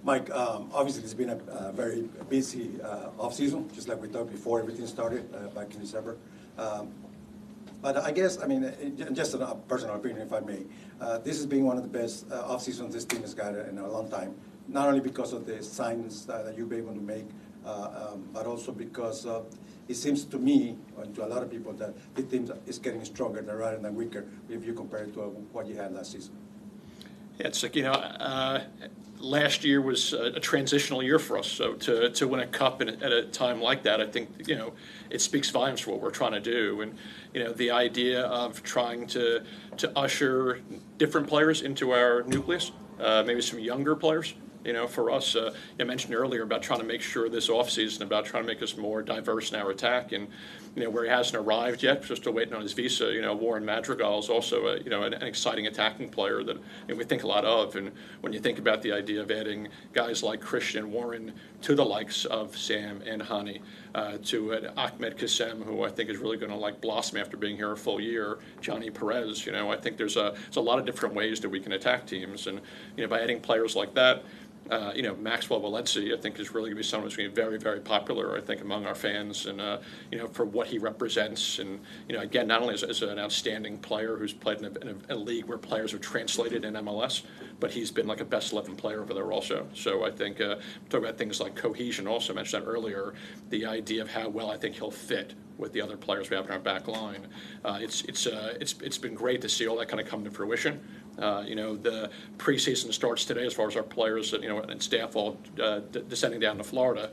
Mike, obviously it's been a very busy off-season, just like we talked before everything started back in December. But I guess, I mean, just a personal opinion, if I may, this has been one of the best off-seasons this team has got in a long time, not only because of the signs that you've been able to make, but also because it seems to me, and to a lot of people, that the team is getting stronger rather than weaker if you compare it to what you had last season. Yeah, it's like, last year was a transitional year for us. So to win a cup at a time like that, I think, it speaks volumes for what we're trying to do. And, the idea of trying to usher different players into our nucleus, maybe some younger players. For us, I mentioned earlier about trying to make sure this offseason, about trying to make us more diverse in our attack. And, where he hasn't arrived yet, just still waiting on his visa, Warren Madrigal is also, an exciting attacking player that we think a lot of. And when you think about the idea of adding guys like Christian Warren to the likes of Sam and Hani, to Ahmed Kassem, who I think is really going to blossom after being here a full year, Johnny Perez, I think there's a lot of different ways that we can attack teams. And, by adding players like that, Maxwell Valencia, I think, is really going to be someone who's going to be very, very popular, I think, among our fans, and for what he represents. And again, not only as an outstanding player who's played in a league where players have translated in MLS, but he's been like a best 11 player over there also. So I think talk about things like cohesion. Also mentioned that earlier, the idea of how well I think he'll fit with the other players we have in our back line. It's been great to see all that kind of come to fruition. The preseason starts today as far as our players, and staff all descending down to Florida.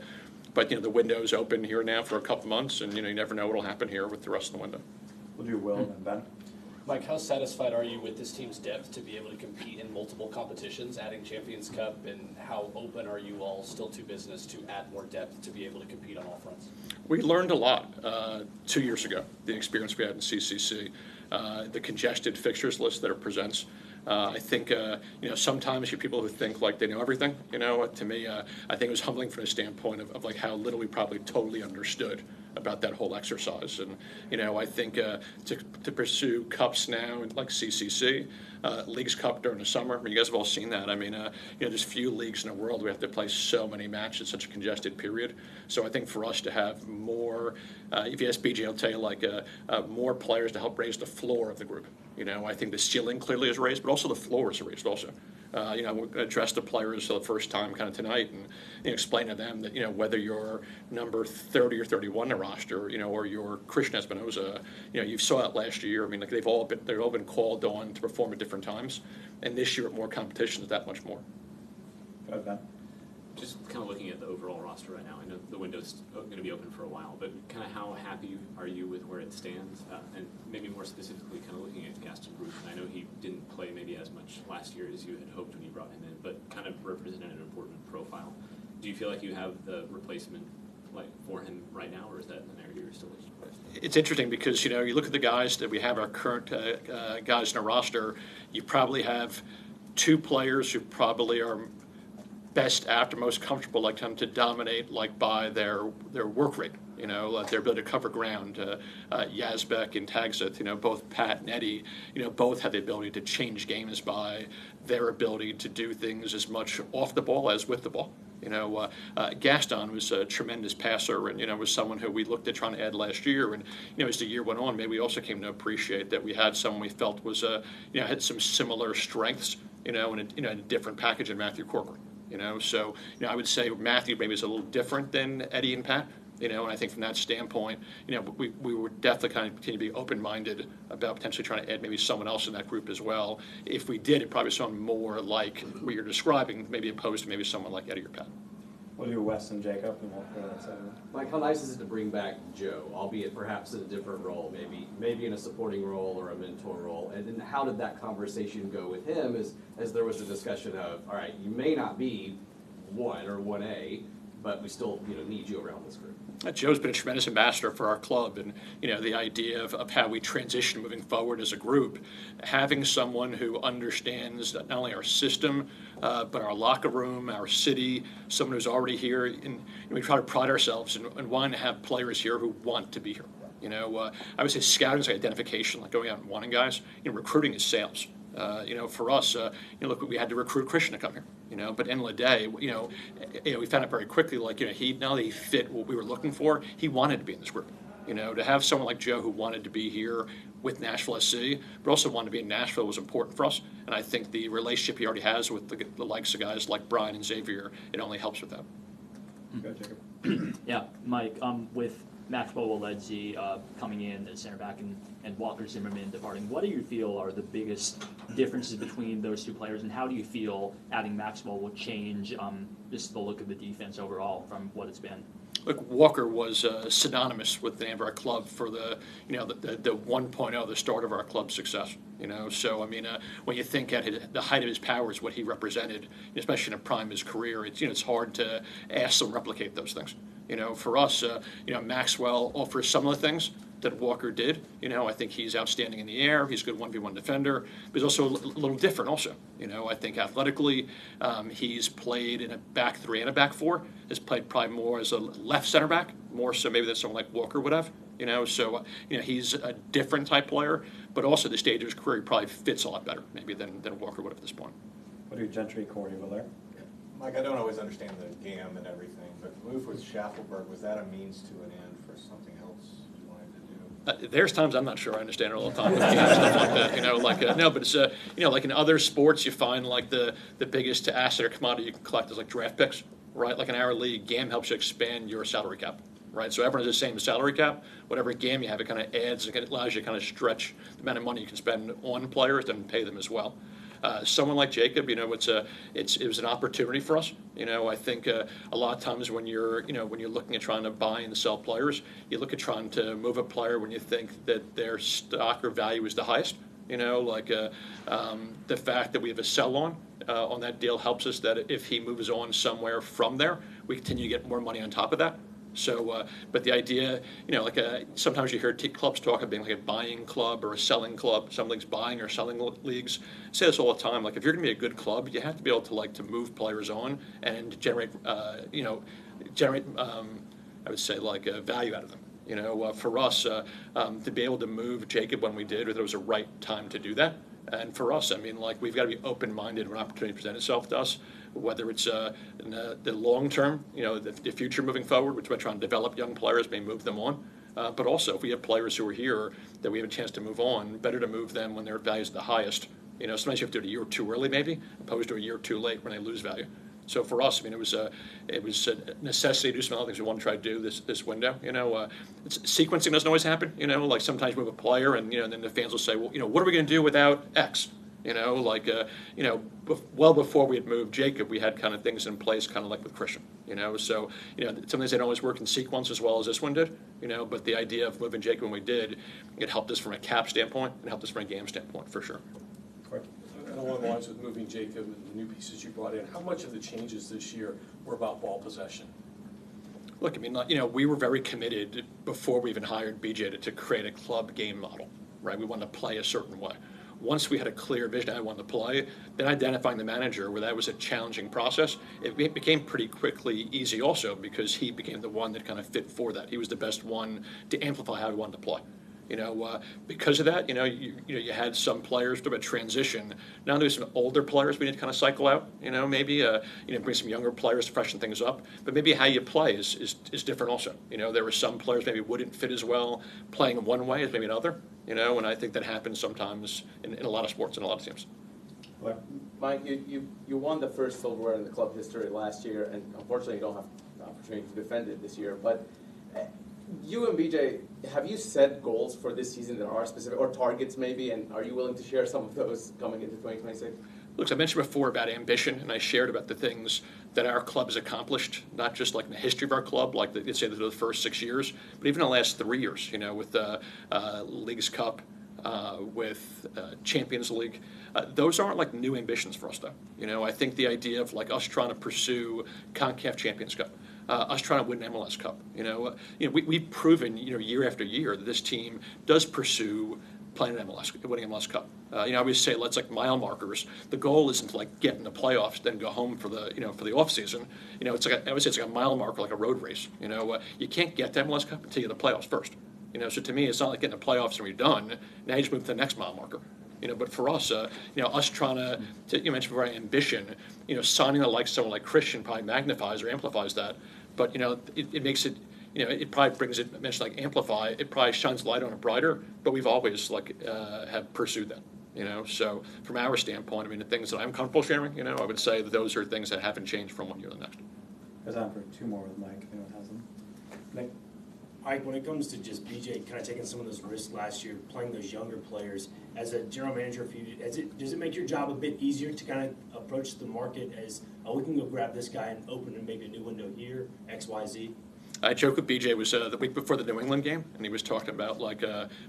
But, the window's open here now for a couple months, and, you never know what will happen here with the rest of the window. We'll do Will and Ben. Mike, how satisfied are you with this team's depth to be able to compete in multiple competitions, adding Champions Cup, and how open are you all still to business to add more depth to be able to compete on all fronts? We learned a lot 2 years ago, the experience we had in CCC, the congested fixtures list that it presents. I think, sometimes you people who think like they know everything, to me, I think it was humbling from the standpoint of like how little we probably totally understood about that whole exercise. And, I think to pursue cups now, like CCC, Leagues Cup during the summer, I mean, you guys have all seen that. I mean, there's few leagues in the world we have to play so many matches in such a congested period. So I think for us to have more, if you ask BJ, he'll tell you more players to help raise the floor of the group. I think the ceiling clearly is raised, but also the floor is raised also. We're going to address the players for the first time kind of tonight and explain to them that, whether you're number 30 or 31 in the roster, or you're Christian Espinoza, you saw it last year. I mean, they've all been called on to perform at different times. And this year at more competitions, that much more. Go ahead, Ben. Just kind of looking at the overall roster right now, I know the window's going to be open for a while, but kind of how happy are you with where it stands? And maybe more specifically, kind of looking at Gaston Bruce, and I know he didn't play maybe as much last year as you had hoped when you brought him in, but kind of represented an important profile. Do you feel like you have the replacement for him right now, or is that an area you're still looking for? It's interesting because, you look at the guys that we have, our current guys in our roster, you probably have two players who probably are best after most comfortable them to dominate by their work rate, their ability to cover ground. Yazbek and Tagzith, both Pat and Eddie, both have the ability to change games by their ability to do things as much off the ball as with the ball. Gaston was a tremendous passer and, was someone who we looked at trying to add last year. And, as the year went on, maybe we also came to appreciate that we had someone we felt was, had some similar strengths, in a different package than Matthew Corcoran. So I would say Matthew maybe is a little different than Eddie and Pat. And I think from that standpoint, we were definitely kind of continue to be open-minded about potentially trying to add maybe someone else in that group as well. If we did, it probably sound more like what you're describing, maybe opposed to maybe someone like Eddie or Pat. We'll do Wes and Jacob, and we'll go to that side. Mike, how nice is it to bring back Joe, albeit perhaps in a different role, maybe in a supporting role or a mentor role? And then how did that conversation go with him as there was a discussion of, all right, you may not be 1 or 1A, but we still need you around this group? Joe's been a tremendous ambassador for our club, and the idea of how we transition moving forward as a group, having someone who understands not only our system but our locker room, our city, someone who's already here, and we try to pride ourselves in wanting to have players here who want to be here. I would say scouting is like identification, like going out and wanting guys. Recruiting is sales. For us, look, we had to recruit Christian to come here. But at the end of the day, we found out very quickly, he not only fit what we were looking for, he wanted to be in this group. To have someone like Joe who wanted to be here with Nashville SC, but also wanted to be in Nashville was important for us. And I think the relationship he already has with the likes of guys like Brian and Xavier, it only helps with that. Go, Jacob. Yeah, Mike, with Maxwell Waledzi coming in as center back and Walker Zimmerman departing, what do you feel are the biggest differences between those two players, and how do you feel adding Maxwell will change just the look of the defense overall from what it's been? Look, Walker was synonymous with the name of our club for the 1.0, the start of our club's success. So when you think at the height of his powers, what he represented, especially in the prime of his career, it's hard to ask them to replicate those things. For us, Maxwell offers some of the things that Walker did. I think he's outstanding in the air. He's a good 1v1 defender, but he's also a little different also. I think athletically, he's played in a back three and a back four. Has played probably more as a left center back, more so maybe than someone like Walker would have. So he's a different type player, but also the stage of his career, he probably fits a lot better maybe than Walker would have at this point. What do you, Gentry, Corey, Valère? Mike, I don't always understand the GAM and everything, but the move with Schaffelberg, was that a means to an end for something else you wanted to do? There's times I'm not sure I understand it all the time. Stuff like that, no, but it's like in other sports, you find like the biggest asset or commodity you can collect is like draft picks, right? Like in our league, GAM helps you expand your salary cap, right? So everyone has the same salary cap. Whatever GAM you have, it kind of adds, it allows you to kind of stretch the amount of money you can spend on players and pay them as well. Someone like Jacob, it was an opportunity for us. I think a lot of times when you're looking at trying to buy and sell players, you look at trying to move a player when you think that their stock or value is the highest. The fact that we have a sell on that deal helps us that if he moves on somewhere from there, we continue to get more money on top of that. So, but the idea, sometimes you hear clubs talk about being like a buying club or a selling club. Some leagues buying or selling leagues. I say this all the time. Like, if you're going to be a good club, you have to be able to move players on and generate, I would say value out of them. For us, to be able to move Jacob when we did, it was a right time to do that. And for us, we've got to be open-minded when opportunity presents itself to us, whether it's in the long term, the future moving forward, which we're trying to develop young players, may move them on. But also, if we have players who are here that we have a chance to move on, better to move them when their value is the highest. Sometimes you have to do it a year too early, maybe, opposed to a year too late when they lose value. So for us, it was a necessity to do some other things we want to try to do this window. Sequencing doesn't always happen. Like sometimes we move a player, and then the fans will say, well, what are we going to do without X? Well before we had moved Jacob, we had kind of things in place, kind of like with Christian. So sometimes they don't always work in sequence as well as this one did. But the idea of moving Jacob when we did, it helped us from a cap standpoint, and helped us from a game standpoint for sure. Corey? And along the lines with moving Jacob and the new pieces you brought in, how much of the changes this year were about ball possession? Look, we were very committed before we even hired BJ to create a club game model, right? We wanted to play a certain way. Once we had a clear vision I wanted to play, then identifying the manager, where that was a challenging process, it became pretty quickly easy also, because he became the one that kind of fit for that. He was the best one to amplify how we wanted to play. Because of that, you had some players do a transition. Now there's some older players we need to kind of cycle out. Maybe bring some younger players to freshen things up. But maybe how you play is different also. There were some players maybe wouldn't fit as well playing one way as maybe another. And I think that happens sometimes in a lot of sports and a lot of teams. Valère? Mike, you won the first silverware in the club history last year, and unfortunately you don't have the opportunity to defend it this year. But you and BJ, have you set goals for this season that are specific, or targets maybe, and are you willing to share some of those coming into 2026? Look, I mentioned before about ambition, and I shared about the things that our club has accomplished, not just like in the history of our club, like let's say the first 6 years, but even the last 3 years, with the Leagues Cup, with Champions League. Those aren't like new ambitions for us, though. I think the idea of like us trying to pursue CONCACAF Champions Cup, us trying to win an MLS Cup. We've proven, year after year that this team does pursue playing an winning MLS Cup. I always say let's like mile markers. The goal isn't to like get in the playoffs, then go home for the off season. It's like I would say it's like a mile marker, like a road race. You can't get to MLS Cup until you get the playoffs first. So to me, it's not like getting the playoffs and you're done. Now you just move to the next mile marker. But for us, us trying you mentioned before ambition, signing someone like Christian probably magnifies or amplifies that. But, it makes it, it probably brings it, mentioned like amplify, it probably shines light on it brighter, but we've always have pursued that. So from our standpoint, the things that I'm comfortable sharing, I would say that those are things that haven't changed from one year to the next. Goes on for two more with Mike, if anyone has them. Nick? Mike, when it comes to just BJ kind of taking some of those risks last year, playing those younger players, as a general manager, does it make your job a bit easier to kind of approach the market as, we can go grab this guy and open and maybe a new window here, X, Y, Z? I joked with BJ, was the week before the New England game, and he was talking about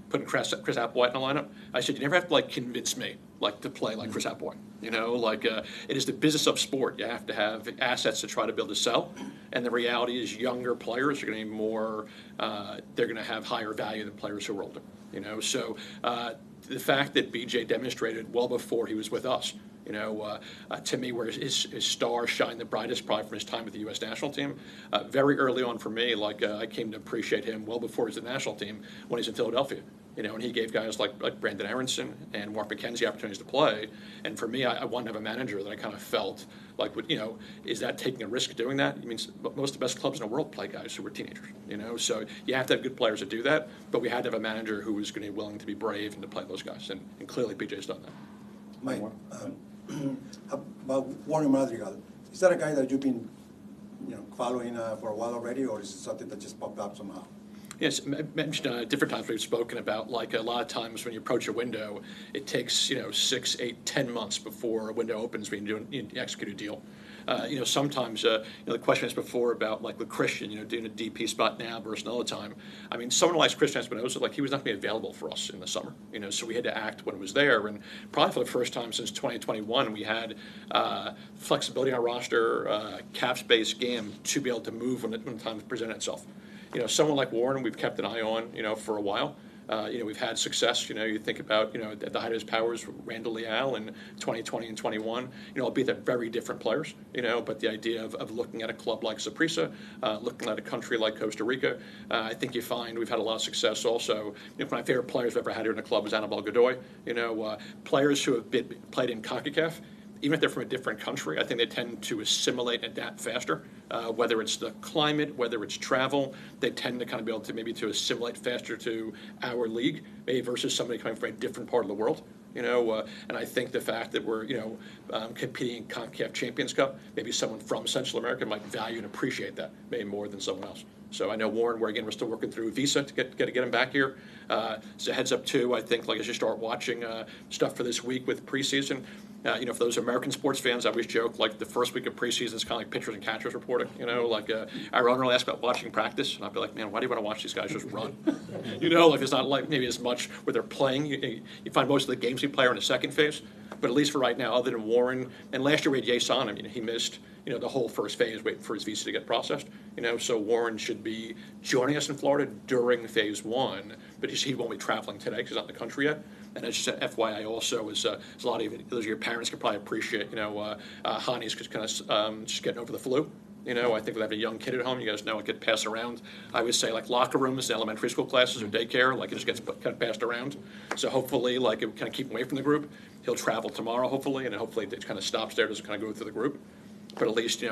putting Chris Applewhite in the lineup. I said, you never have to convince me to play like Chris Applewhite. It is the business of sport. You have to have assets to try to build to sell, and the reality is younger players are going to be more. They're going to have higher value than players who are older. So the fact that BJ demonstrated well before he was with us. To me, where his star shined the brightest, probably from his time with the U.S. national team. Very early on for me, I came to appreciate him well before he was the national team when he's in Philadelphia. And he gave guys like Brandon Aronson and Mark McKenzie opportunities to play. And for me, I wanted to have a manager that I kind of felt is that taking a risk doing that? It means most of the best clubs in the world play guys who were teenagers. So you have to have good players to do that. But we had to have a manager who was going to be willing to be brave and to play those guys. And clearly, BJ's done that. Mike, about Warren Madrigal, is that a guy that you've been, following for a while already, or is it something that just popped up somehow? Yes, mentioned different times we've spoken about a lot of times when you approach a window, it takes 6, 8, 10 months before a window opens when you execute a deal. Sometimes the question is before about with Christian, doing a DP spot now versus another time. Someone like Christian Espinosa, he was not going to be available for us in the summer. So we had to act when it was there, and probably for the first time since 2021, we had flexibility on our roster, cap space, game to be able to move when the time presented itself. Someone like Warren, we've kept an eye on, for a while. We've had success. You think about, at the height of his powers, Randall Leal in 2020 and 21. Albeit they're very different players. But the idea of looking at a club like Saprissa, looking at a country like Costa Rica, I think you find we've had a lot of success. Also, my favorite players I've ever had here in the club is Anibal Godoy. Players who have played in CONCACAF. Even if they're from a different country, I think they tend to assimilate and adapt faster. Whether it's the climate, whether it's travel, they tend to kind of be able to maybe to assimilate faster to our league, maybe versus somebody coming from a different part of the world. And I think the fact that we're, competing in CONCACAF Champions Cup, maybe someone from Central America might value and appreciate that maybe more than someone else. So I know Warren, we're still working through visa to get him back here. As a heads up too, I think as you start watching stuff for this week with preseason, for those American sports fans, I always joke the first week of preseason is kind of like pitchers and catchers reporting. Our owner will ask about watching practice, and I'll be like, man, why do you want to watch these guys just run? It's not maybe as much where they're playing. You find most of the games we play are in the second phase, but at least for right now, other than Warren, and last year we had Yason, he missed the whole first phase waiting for his visa to get processed. So Warren should be joining us in Florida during phase 1, but he won't be traveling today because he's not in the country yet. And as you said, FYI also is a lot of those of your parents could probably appreciate. Hani's kind of just getting over the flu. I think with having a young kid at home, you guys know it could pass around. I would say locker rooms, elementary school classes, or daycare, it just gets kind of passed around. So hopefully, it would kind of keep him away from the group. He'll travel tomorrow, hopefully, and hopefully it kind of stops there, doesn't kind of go through the group. But at least,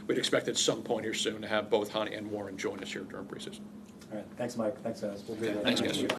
we'd expect at some point here soon to have both Hani and Warren join us here during preseason. All right, thanks, Mike. Thanks, guys. We'll be there. Thanks, guys.